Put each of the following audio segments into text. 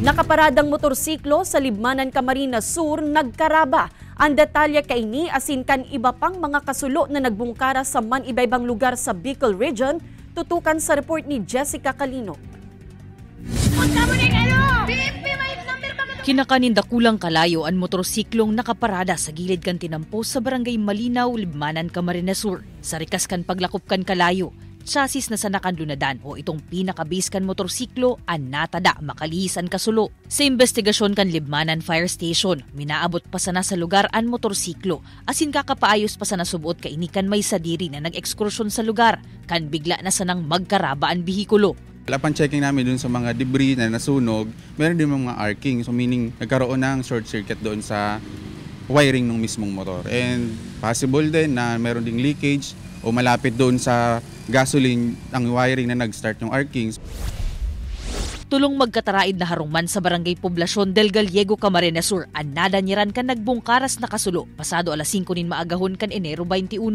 Nakaparadang motorsiklo sa Libmanan, Camarines Sur nagkaraba. Ang detalye kaini asin kan iba pang mga kasulo na nagbungkara sa man-ibaybang lugar sa Bicol Region, tutukan sa report ni Jessica Calino. Kinakaninda kulang kalayo ang motorsiklong nakaparada sa gilid kan tinampo sa barangay Malinaw, Libmanan, Camarines Sur. Sa rikas kan paglakop kan kalayo, chassis na sa nakanlunadan o itong pinaka-base kan motorsiklo ang natada makalihis ang kasulo. Sa investigasyon kan Libmanan Fire Station, minaabot pa sana sa lugar ang motorsiklo asin kakapaayos pa sana subuot kainikan may sadiri na nag-ekskursyon sa lugar kan bigla na sanang magkaraba ang bihikulo. Lapan checking namin dun sa mga debris na nasunog, meron din mga arcing. So meaning nagkaroon ng short circuit doon sa wiring ng mismong motor. And possible din na meron ding leakage o malapit doon sa gasoline ang wiring na nag-start yung arcing. Tulong magkataraid na harungman sa barangay Poblasyon del Gallego, Camarines Sur, ang nadanyiran kan nagbungkaras na kasulo pasado alas 5 nin maagahon kan Enero 21.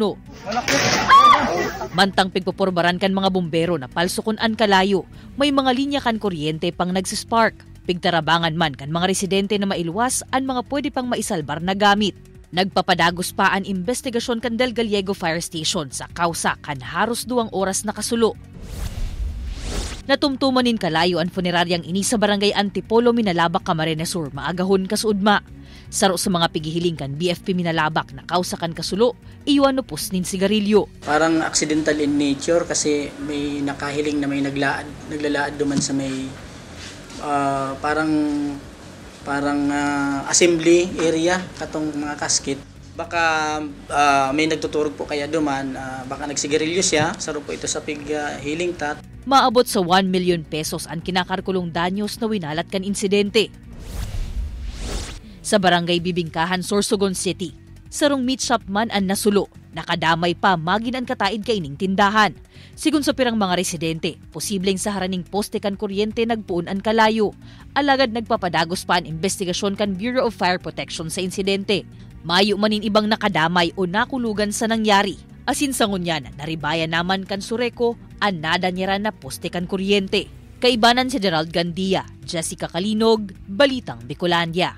Mantang pigpoporbaran kan mga bumbero na palso kun an kalayo, may mga linya kan kuryente pang nagsispark. Pigtarabangan man kan mga residente na mailuwas ang mga pwede pang maisalbar na gamit. Nagpapadagos pa ang investigasyon kan Del Gallego Fire Station sa kausa kan haros 2 oras na kasulo. Natumtumanin kalayo ang funeraryang ini sa barangay Antipolo, Minalabak, Camarines Sur, maagahon kasudma. Saro sa mga pigihiling kan BFP Minalabak na kausa kan kasulo, iwan upos nin sigarilyo. Parang accidental in nature kasi may nakahiling na may naglalaad duman sa may parang assembly area katong mga casket. Baka may nagtuturog po kaya duman, baka nagsigarilyo siya, saro po ito sa pigihiling tat. Maabot sa 1 million pesos ang kinakarkulong danyos na winalat kan insidente. Sa barangay Bibingkahan, Sorsogon City, sarong meat shop man ang nasulo, nakadamay pa magin ang kataid kaining tindahan. Sigun sa pirang mga residente, posibleng sa haraning poste kan kuryente nagpuon ang kalayo. Alagad nagpapadagos pa ang investigasyon kan Bureau of Fire Protection sa insidente. Mayo manin ibang nakadamay o nakulugan sa nangyari. Asin sa ngunyan, naribaya naman kan Sureko ang nadanyiran na poste kan kuryente. Kaibanan si Gerald Gandia, Jessica Calinog, Balitang Bicolandia.